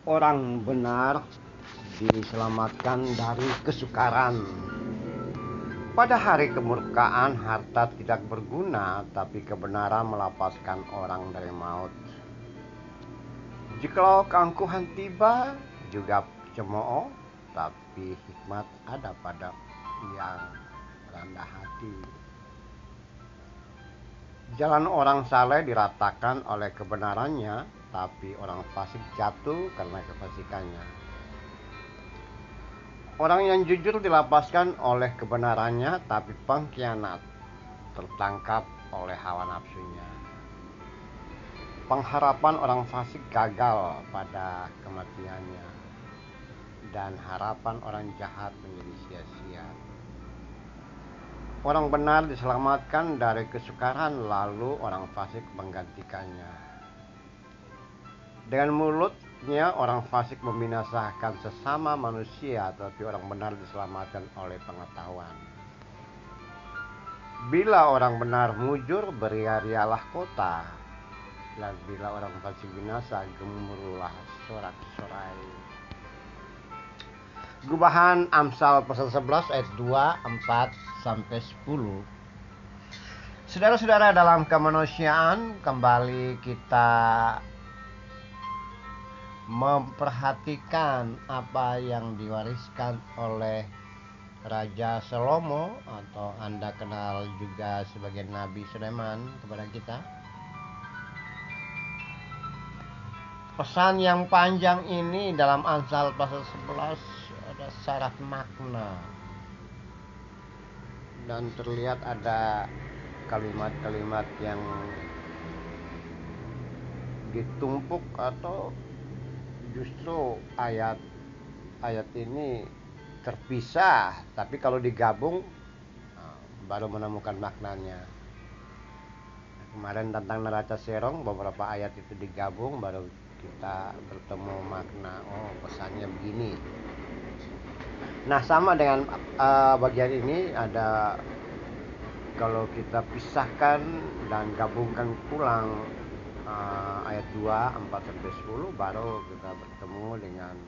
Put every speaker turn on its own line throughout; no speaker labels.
Orang benar diselamatkan dari kesukaran. Pada hari kemurkaan, harta tidak berguna, tapi kebenaran melepaskan orang dari maut. Jikalau keangkuhan tiba, juga cemooh, tapi hikmat ada pada yang rendah hati. Jalan orang saleh diratakan oleh kebenarannya, tapi orang fasik jatuh karena kefasikannya. Orang yang jujur dilepaskan oleh kebenarannya, tapi pengkhianat tertangkap oleh hawa nafsunya. Pengharapan orang fasik gagal pada kematiannya, dan harapan orang jahat menjadi sia-sia. Orang benar diselamatkan dari kesukaran, lalu orang fasik menggantikannya. Dengan mulutnya orang fasik membinasakan sesama manusia, tapi orang benar diselamatkan oleh pengetahuan. Bila orang benar mujur, beria-rialah kota, dan bila orang fasik binasa, gemuruhlah sorak-sorai. Gubahan Amsal pasal 11 ayat 2, 4 sampai 10. Saudara-saudara, dalam kemanusiaan kembali kita memperhatikan apa yang diwariskan oleh Raja Salomo, atau Anda kenal juga sebagai Nabi Sulaiman, kepada kita. Pesan yang panjang ini dalam Amsal pasal 11 ada syarat makna, dan terlihat ada kalimat-kalimat yang ditumpuk, atau justru ayat ini terpisah, tapi kalau digabung baru menemukan maknanya. Kemarin tentang neraca serong, beberapa ayat itu digabung, baru kita bertemu makna, oh pesannya begini. Nah, sama dengan bagian ini, ada kalau kita pisahkan dan gabungkan ulang ayat 2, 4 sampai 10, baru kita bertemu dengan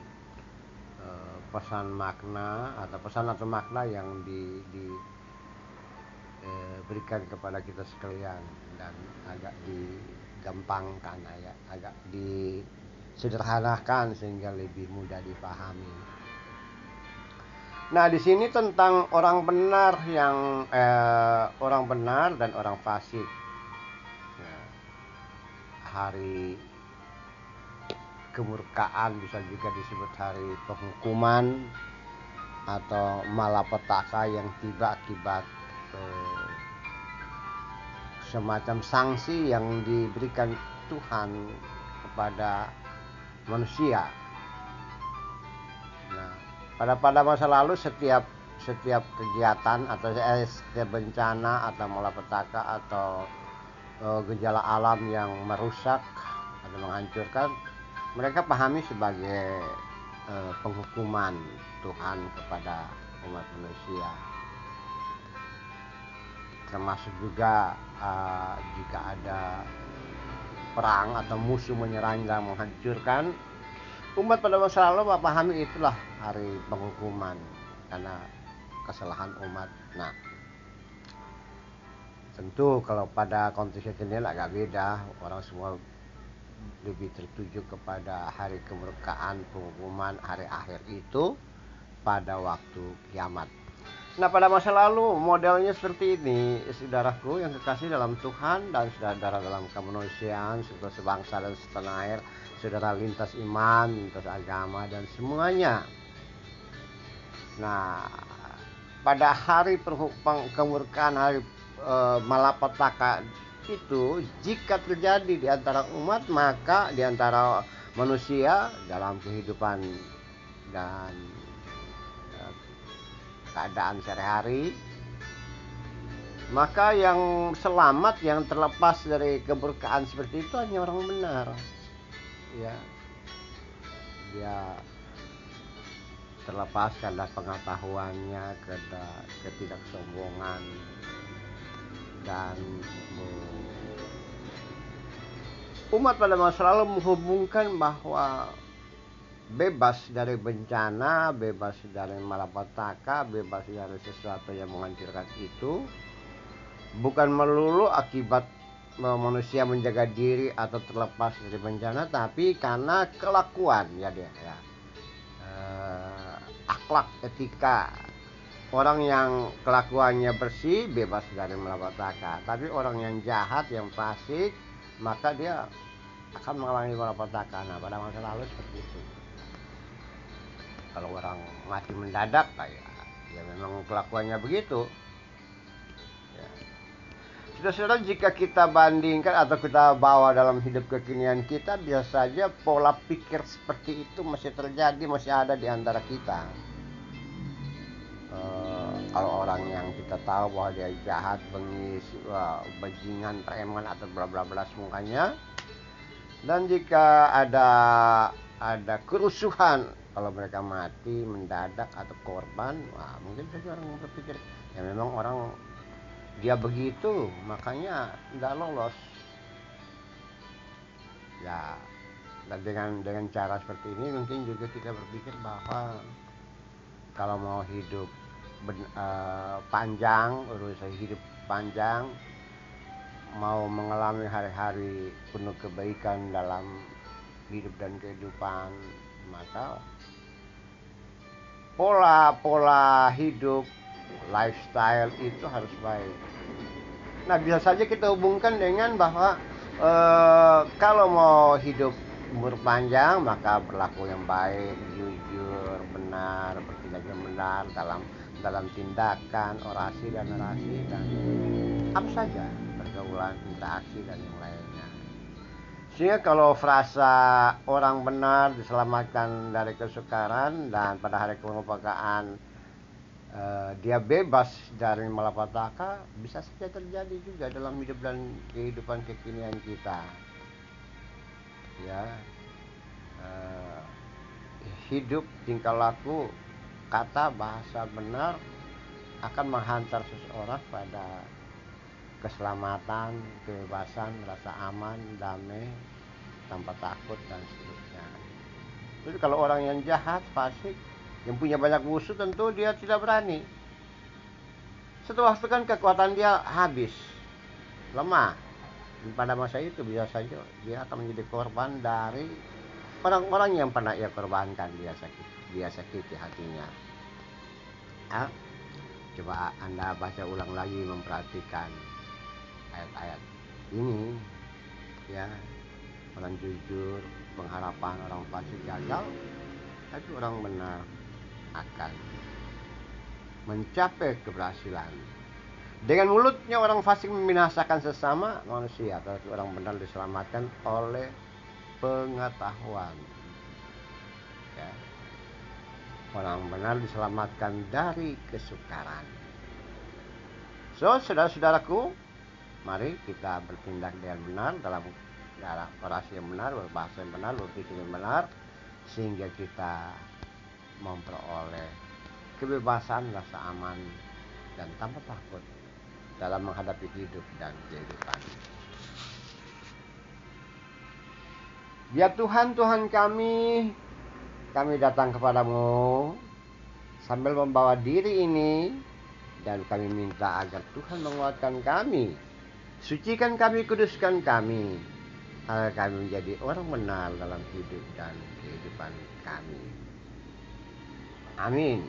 pesan makna atau makna yang diberikan kepada kita sekalian, dan agak digampangkan, agak disederhanakan sehingga lebih mudah dipahami. Nah, di sini tentang orang benar dan orang fasik. Hari kemurkaan bisa juga disebut hari penghukuman atau malapetaka yang tiba akibat semacam sanksi yang diberikan Tuhan kepada manusia. Nah, pada masa lalu setiap kegiatan atau setiap bencana atau malapetaka atau gejala alam yang merusak atau menghancurkan, mereka pahami sebagai penghukuman Tuhan kepada umat manusia. Termasuk juga jika ada perang atau musuh menyerang dan menghancurkan, umat pada masa lalu memahami itulah hari penghukuman karena kesalahan umat. Nah, tentu kalau pada konteks ini agak beda, orang semua lebih tertuju kepada hari kemurkaan, penghukuman, hari akhir itu pada waktu kiamat. Nah, pada masa lalu modelnya seperti ini, saudaraku yang kekasih dalam Tuhan dan saudara dalam kemanusiaan, serta sebangsa dan setanah air, saudara lintas iman, lintas agama, dan semuanya. Nah, pada hari kemurkaan, hari malapetaka itu, jika terjadi di antara umat, maka di antara manusia dalam kehidupan dan keadaan sehari-hari, maka yang selamat, yang terlepas dari kemurkaan seperti itu hanya orang benar. Ya, dia terlepas karena pengetahuannya, karena ketidaksombongan, dan umat pada masa lalu menghubungkan bahwa bebas dari bencana, bebas dari malapetaka, bebas dari sesuatu yang menghancurkan itu bukan melulu akibat manusia menjaga diri atau terlepas dari bencana, tapi karena kelakuan ya dia ya. Akhlak, etika. Orang yang kelakuannya bersih bebas dari malapetaka, tapi orang yang jahat, yang fasik, maka dia akan mengalami malapetaka. Nah, pada masa lalu seperti itu. Kalau orang mati mendadak kayak ya memang kelakuannya begitu. Ya. Saudara-saudara, jika kita bandingkan atau kita bawa dalam hidup kekinian kita, biasa saja pola pikir seperti itu masih terjadi, masih ada di antara kita. Kalau orang yang kita tahu bahwa dia jahat, bengis, bajingan, preman atau bla bla bla semuanya, dan jika ada kerusuhan, kalau mereka mati mendadak atau korban, mungkin saja orang berpikir ya memang orang dia begitu, makanya nggak lolos. Ya, dan dengan cara seperti ini mungkin juga kita berpikir bahwa kalau mau hidup panjang, urusan hidup panjang, mau mengalami hari-hari penuh kebaikan dalam hidup dan kehidupan, maka pola hidup, lifestyle itu harus baik. Nah, bisa saja kita hubungkan dengan bahwa kalau mau hidup umur panjang, maka berlaku yang baik, jujur, benar, bertindak yang benar dalam tindakan, orasi dan narasi, dan apa saja pergaulan, interaksi dan yang lainnya. Sehingga kalau frasa orang benar diselamatkan dari kesukaran, dan pada hari kemerdekaan dia bebas dari malapetaka, bisa saja terjadi juga dalam hidup dan kehidupan kekinian kita. Ya, hidup, tingkah laku, kata, bahasa benar akan menghantar seseorang pada keselamatan, kebebasan, rasa aman, damai, tanpa takut dan seterusnya. Jadi kalau orang yang jahat, fasik, yang punya banyak musuh, tentu dia tidak berani. Suatu waktu kan kekuatan dia habis, lemah. Dan pada masa itu bisa saja dia akan menjadi korban dari orang-orang yang pernah ia korbankan. Dia sakiti hatinya. Coba Anda baca ulang lagi, memperhatikan ayat-ayat ini, ya. Orang jujur, pengharapan, orang fasik gagal, tapi orang benar akan mencapai keberhasilan. Dengan mulutnya orang fasik membinasakan sesama manusia, tapi orang benar diselamatkan oleh pengetahuan. Ya. Orang benar diselamatkan dari kesukaran. So, saudara-saudaraku, mari kita bertindak dengan benar dalam orasi yang benar, berbahasa yang benar, berpikir yang benar, sehingga kita memperoleh kebebasan, rasa aman, dan tanpa takut dalam menghadapi hidup dan kehidupan. Ya Tuhan, Tuhan kami datang kepadamu sambil membawa diri ini, dan kami minta agar Tuhan menguatkan kami, sucikan kami, kuduskan kami, agar kami menjadi orang benar dalam hidup dan kehidupan kami. Amin.